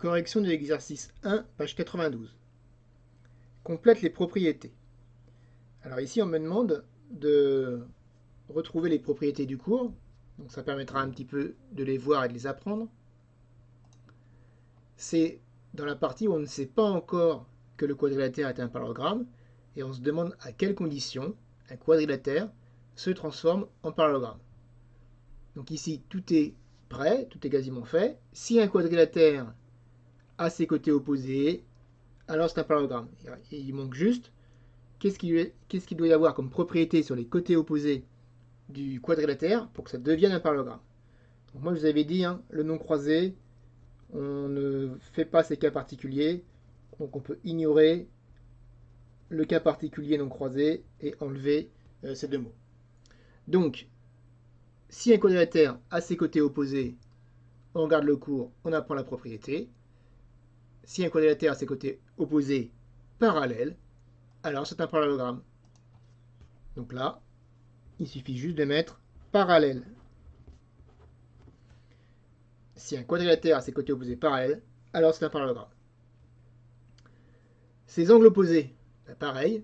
Correction de l'exercice 1, page 92. Complète les propriétés. Alors ici, on me demande de retrouver les propriétés du cours. Donc ça permettra un petit peu de les voir et de les apprendre. C'est dans la partie où on ne sait pas encore que le quadrilatère est un parallélogramme et on se demande à quelles conditions un quadrilatère se transforme en parallélogramme. Donc ici, tout est prêt, tout est quasiment fait. Si un quadrilatère a ses côtés opposés, alors c'est un parallélogramme. Et il manque juste qu'est-ce qu'il doit y avoir comme propriété sur les côtés opposés du quadrilatère pour que ça devienne un parallélogramme. Donc moi je vous avais dit, le nom croisé, on ne fait pas ces cas particuliers, donc on peut ignorer le cas particulier non croisé et enlever ces deux mots. Donc, si un quadrilatère a ses côtés opposés, on regarde le cours, on apprend la propriété. Si un quadrilatère a ses côtés opposés parallèles, alors c'est un parallélogramme. Donc là, il suffit juste de mettre parallèle. Si un quadrilatère a ses côtés opposés parallèles, alors c'est un parallélogramme. Ses angles opposés, pareil,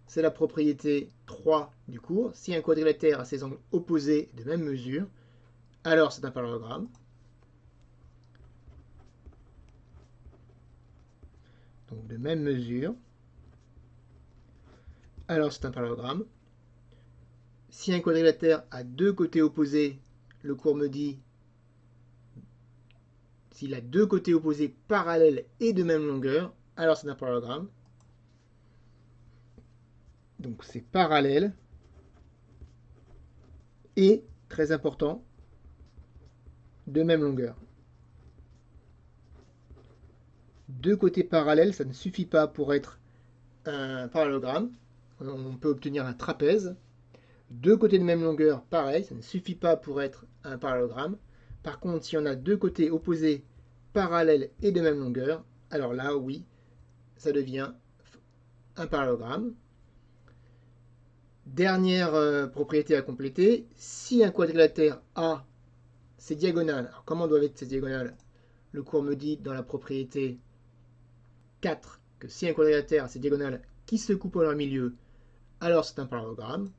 c'est la propriété 3 du cours. Si un quadrilatère a ses angles opposés de même mesure, alors c'est un parallélogramme. Donc de même mesure, alors c'est un parallélogramme. Si un quadrilatère a deux côtés opposés, le cours me dit s'il a deux côtés opposés parallèles et de même longueur, alors c'est un parallélogramme. Donc c'est parallèle et, très important, de même longueur. Deux côtés parallèles, ça ne suffit pas pour être un parallélogramme. On peut obtenir un trapèze. Deux côtés de même longueur, pareil, ça ne suffit pas pour être un parallélogramme. Par contre, si on a deux côtés opposés parallèles et de même longueur, alors là, oui, ça devient un parallélogramme. Dernière propriété à compléter, si un quadrilatère a ses diagonales, alors comment doivent être ces diagonales? Le cours me dit dans la propriété 4 que si un quadrilatère a ses diagonales qui se coupent en leur milieu, alors c'est un parallélogramme.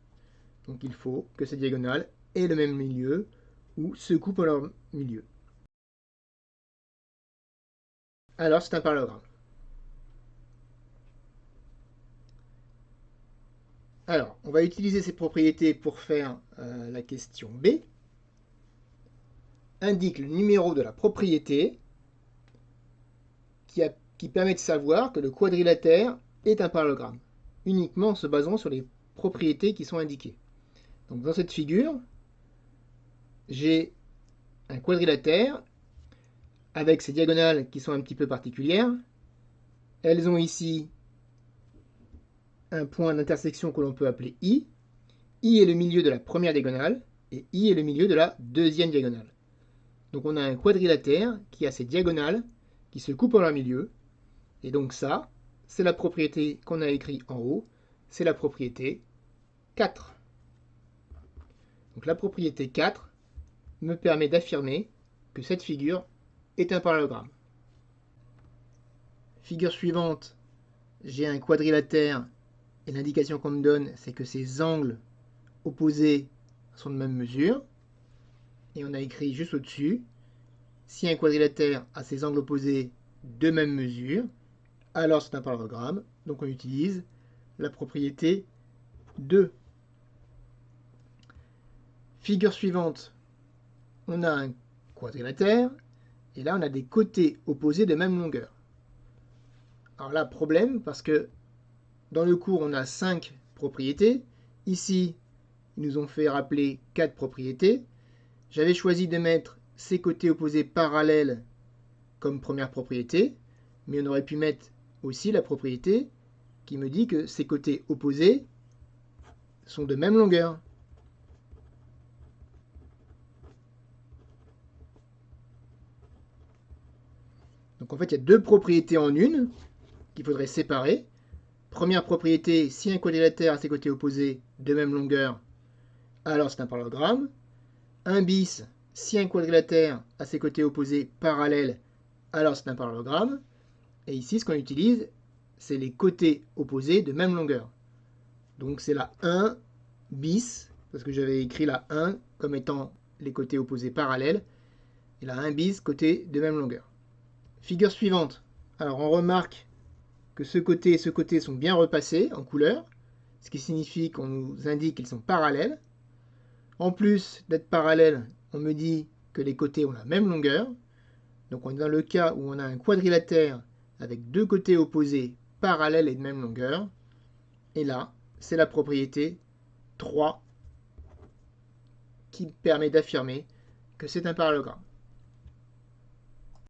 Donc il faut que ces diagonales aient le même milieu ou se coupent en leur milieu. Alors c'est un parallélogramme. Alors, on va utiliser ces propriétés pour faire la question B. Indique le numéro de la propriété qui permet de savoir que le quadrilatère est un parallélogramme, uniquement en se basant sur les propriétés qui sont indiquées. Donc dans cette figure, j'ai un quadrilatère avec ses diagonales qui sont un petit peu particulières. Elles ont ici un point d'intersection que l'on peut appeler I. I est le milieu de la première diagonale et I est le milieu de la deuxième diagonale. Donc on a un quadrilatère qui a ses diagonales qui se coupent en leur milieu. Et donc ça, c'est la propriété qu'on a écrite en haut, c'est la propriété 4. Donc la propriété 4 me permet d'affirmer que cette figure est un parallélogramme. Figure suivante, j'ai un quadrilatère et l'indication qu'on me donne, c'est que ses angles opposés sont de même mesure. Et on a écrit juste au-dessus, si un quadrilatère a ses angles opposés de même mesure, alors c'est un parallélogramme. Donc on utilise la propriété 2. Figure suivante, on a un quadrilatère, et là on a des côtés opposés de même longueur. Alors là, problème, parce que dans le cours on a 5 propriétés. Ici, ils nous ont fait rappeler 4 propriétés. J'avais choisi de mettre ces côtés opposés parallèles comme première propriété, mais on aurait pu mettre aussi la propriété qui me dit que ces côtés opposés sont de même longueur. Donc en fait, il y a deux propriétés en une qu'il faudrait séparer. Première propriété, si un quadrilatère a ses côtés opposés de même longueur, alors c'est un parallélogramme. 1 bis, si un quadrilatère a ses côtés opposés parallèles, alors c'est un parallélogramme. Et ici, ce qu'on utilise, c'est les côtés opposés de même longueur. Donc c'est la 1 bis, parce que j'avais écrit la 1 comme étant les côtés opposés parallèles, et la 1 bis côté de même longueur. Figure suivante. Alors on remarque que ce côté et ce côté sont bien repassés en couleur, ce qui signifie qu'on nous indique qu'ils sont parallèles. En plus d'être parallèles, on me dit que les côtés ont la même longueur. Donc on est dans le cas où on a un quadrilatère avec deux côtés opposés parallèles et de même longueur. Et là, c'est la propriété 3 qui permet d'affirmer que c'est un parallélogramme.